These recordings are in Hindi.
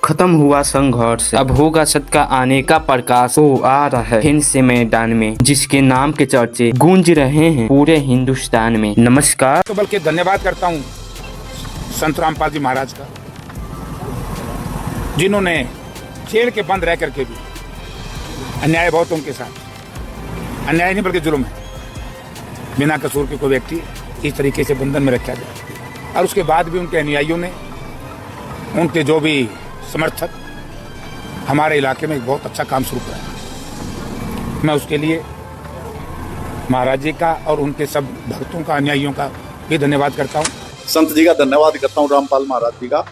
खत्म हुआ संघर्ष, अब होगा सत्य का आने का प्रकाश। वो आ रहा है हिंद से मैदान में, जिसके नाम के चर्चे गूंज रहे हैं पूरे हिंदुस्तान में। नमस्कार। तो बल्कि धन्यवाद करता हूँ संत रामपाल जी महाराज का, जिन्होंने जेल के बंद रह करके भी अन्याय बहुत उनके साथ, अन्याय नहीं बल्कि जुल्म है, बिना कसूर के कोई व्यक्ति इस तरीके से बंधन में रखा जाए, और उसके बाद भी उनके अनुयायियों ने, उनके जो भी समर्थक हमारे इलाके में एक बहुत अच्छा काम शुरू करा। मैं उसके लिए महाराज जी का और उनके सब भक्तों का, अनुयायियों का भी धन्यवाद करता हूँ। संत जी का धन्यवाद करता हूँ, रामपाल महाराज जी का।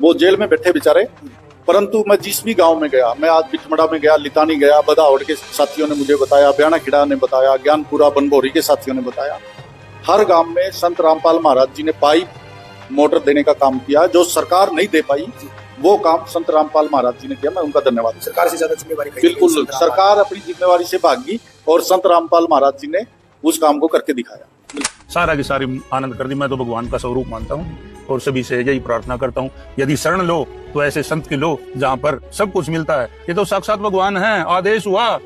वो जेल में बैठे बेचारे, परंतु मैं जिस भी गांव में गया, मैं आज बिठमड़ा में गया, लितानी गया, बदावड़ के साथियों ने मुझे बताया, ब्याणा खिड़ा ने बताया, ज्ञानपुरा बनभोरी के साथियों ने बताया, हर गांव में संत रामपाल महाराज जी ने पाइप मोटर देने का काम किया। जो सरकार नहीं दे पाई वो काम संत रामपाल महाराज जी ने किया। मैं उनका धन्यवाद। सरकार से ज्यादा जिम्मेवारी, बिल्कुल सरकार अपनी जिम्मेवारी से भागी और संत रामपाल महाराज जी ने उस काम को करके दिखाया। सारा की सारी आनंद कर दी। मैं तो भगवान का स्वरूप मानता हूँ और सभी से यही प्रार्थना करता हूँ, यदि शरण लो तो ऐसे संत की लो जहाँ पर सब कुछ मिलता है। ये तो साक्षात भगवान है। आदेश हुआ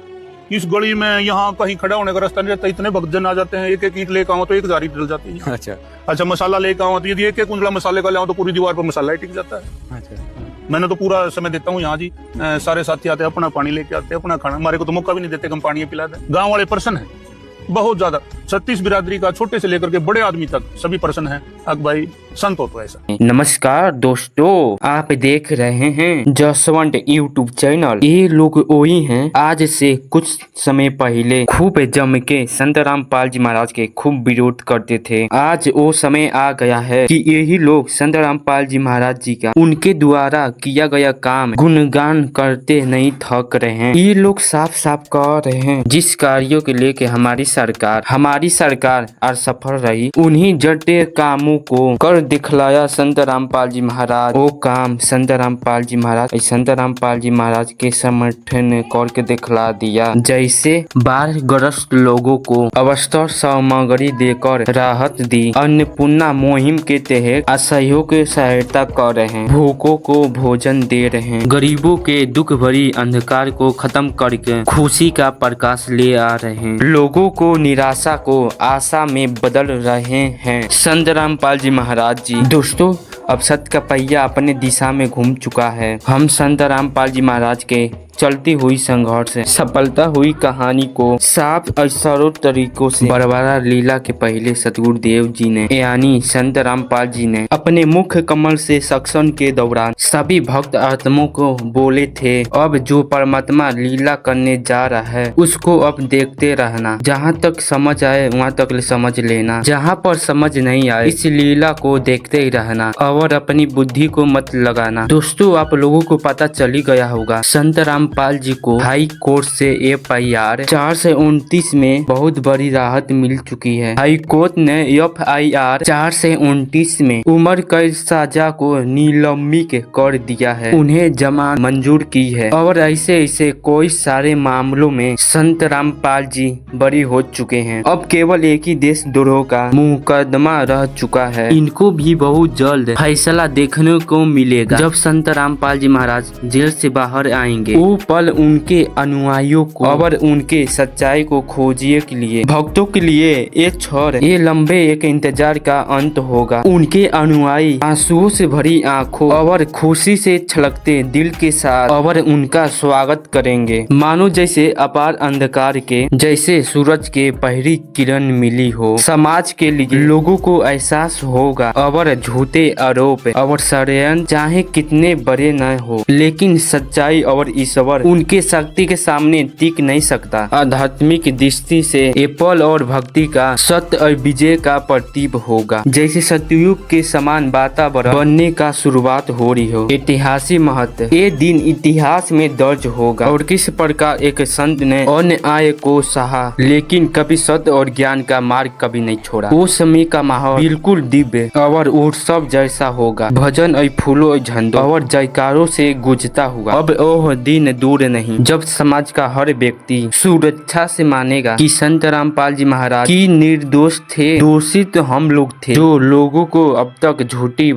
इस गली में यहाँ कहीं खड़ा होने का रास्ता नहीं रहता, इतने भक्तजन आ जाते हैं। एक एक ईंट लेकर आओ तो एक जारी डल जाती है। अच्छा मसाला लेकर आओ तो यदि एक एक कुंजला मसाले का ले आओ तो पूरी दीवार पर मसाला ही टिक जाता है। मैंने तो पूरा समय देता हूँ यहाँ जी। सारे साथी आते हैं, अपना पानी लेके आते हैं, अपना खाना। हमारे को तो मौका भी नहीं देते कि हम पानी पिला दें। गाँव वाले पर्सन है बहुत ज्यादा, 36 बिरादरी का, छोटे से लेकर के बड़े आदमी तक सभी पर्सन है। अब भाई संत हो तो ऐसा। नमस्कार दोस्तों, आप देख रहे हैं जसवंत यूट्यूब चैनल। ये लोग वही हैं आज से कुछ समय पहले खूब जम के संत रामपाल जी महाराज के खूब विरोध करते थे। आज वो समय आ गया है कि यही लोग संत रामपाल जी महाराज जी का, उनके द्वारा किया गया काम गुणगान करते नहीं थक रहे हैं। ये लोग साफ साफ कह रहे हैं जिस कार्यों के लेके हमारी सरकार असफल रही, उन्हीं जटे कामों को कर दिखलाया संत रामपाल जी महाराज। वो काम संत रामपाल जी महाराज के समर्थन ने करके दिखला दिया। जैसे बाढ़ग्रस्त लोगों को अवस्त्र सामग्री देकर राहत दी, अन्नपूर्णा मुहिम के तहत असहयोग की सहायता कर रहे हैं, भूखों को भोजन दे रहे हैं, गरीबों के दुख भरी अंधकार को खत्म करके खुशी का प्रकाश ले आ रहे हैं, लोगों को निराशा को आशा में बदल रहे हैं संत रामपाल जी महाराज जी। दोस्तों, अब सत्य का पहिया अपने दिशा में घूम चुका है। हम संत रामपाल जी महाराज के चलती हुई संघर्ष, सफलता हुई कहानी को साफ और सरल तरीकों से बरबरा लीला के पहले सतगुरुदेव जी ने यानी संत रामपाल जी ने अपने मुख कमल से सत्संग के दौरान सभी भक्त आत्माओं को बोले थे, अब जो परमात्मा लीला करने जा रहा है उसको अब देखते रहना। जहाँ तक समझ आए वहाँ तक समझ लेना, जहाँ पर समझ नहीं आए इस लीला को देखते ही रहना और अपनी बुद्धि को मत लगाना। दोस्तों, आप लोगों को पता चल ही गया होगा, संत रामपाल जी को हाई कोर्ट से FIR 429 में बहुत बड़ी राहत मिल चुकी है। हाई कोर्ट ने FIR 429 में उम्र कैद सजा को निलंबित कर दिया है, उन्हें जमानत मंजूर की है और ऐसे कोई सारे मामलों में संत रामपाल जी बरी हो चुके हैं। अब केवल एक ही देशद्रोह का मुकदमा रह चुका है। इनको भी बहुत जल्द फैसला देखने को मिलेगा। जब संत रामपाल जी महाराज जेल से बाहर आएंगे, वो पल उनके अनुयायियों को और उनके सच्चाई को खोजने के लिए, भक्तों के लिए ये लंबे एक इंतजार का अंत होगा। उनके अनुयायी आंसुओं से भरी आंखों और खुशी से छलकते दिल के साथ और उनका स्वागत करेंगे, मानो जैसे अपार अंधकार के जैसे सूरज के पहली किरण मिली हो। समाज के लिए लोगों को एहसास होगा और झूठे आरोप और षड्यंत्र चाहे कितने बड़े न हो, लेकिन सच्चाई और ईश्वर उनके शक्ति के सामने टिक नहीं सकता। आध्यात्मिक दृष्टि से एप्पल और भक्ति का सत्य और विजय का प्रतीक होगा, जैसे सतयुग के समान वातावरण बनने का शुरुआत हो रही हो। ऐतिहासिक महत्व, ये दिन इतिहास में दर्ज होगा और किस प्रकार एक संत ने अन्याय को सहा, लेकिन कभी सत्य और ज्ञान का मार्ग कभी नहीं छोड़ा। वो समय का माहौल बिल्कुल दिव्य और उत्सव जैसा होगा, भजन और फूलों और झंडों और जयकारों से गूंजता हुआ। अब वह दिन दिन दूर नहीं जब समाज का हर व्यक्ति सुरक्षा से मानेगा कि संत रामपाल जी महाराज की निर्दोष थे, दोषी तो हम लोग थे जो लोगों को अब तक झूठी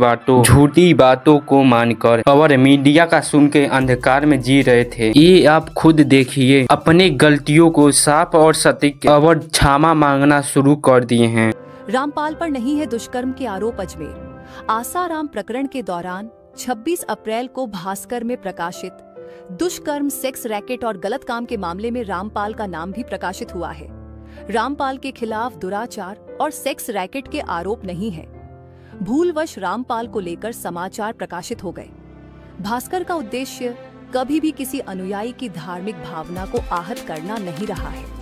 बातों को मानकर और मीडिया का सुन के अंधकार में जी रहे थे। ये आप खुद देखिए, अपने गलतियों को साफ और सटीक और क्षमा मांगना शुरू कर दिए हैं। रामपाल पर नहीं है दुष्कर्म के आरोप। अजमेर आसाराम प्रकरण के दौरान 26 अप्रैल को भास्कर में प्रकाशित दुष्कर्म, सेक्स रैकेट और गलत काम के मामले में रामपाल का नाम भी प्रकाशित हुआ है। रामपाल के खिलाफ दुराचार और सेक्स रैकेट के आरोप नहीं है। भूलवश रामपाल को लेकर समाचार प्रकाशित हो गए। भास्कर का उद्देश्य कभी भी किसी अनुयायी की धार्मिक भावना को आहत करना नहीं रहा है।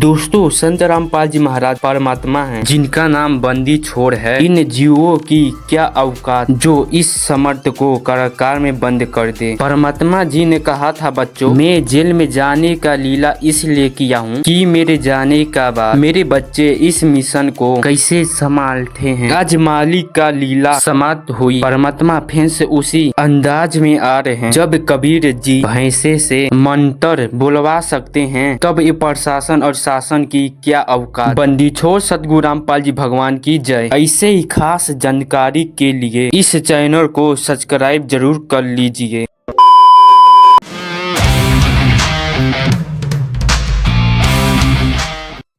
दोस्तों, संत रामपाल जी महाराज परमात्मा हैं जिनका नाम बंदी छोड़ है। इन जीवों की क्या औकात जो इस समर्थ को कारागार में बंद कर दे। परमात्मा जी ने कहा था, बच्चों मैं जेल में जाने का लीला इसलिए किया हूँ कि मेरे जाने का बाद मेरे बच्चे इस मिशन को कैसे संभालते हैं। आज मालिक का लीला समाप्त हुई। परमात्मा फिर से उसी अंदाज में आ रहे हैं जब कबीर जी भैंसे से मंत्र बुलवा सकते हैं, तब ये प्रशासन और शासन की क्या औकात। बंदी छोड़ सतगुरु रामपाल जी भगवान की जय। ऐसे ही खास जानकारी के लिए इस चैनल को सब्सक्राइब जरूर कर लीजिए।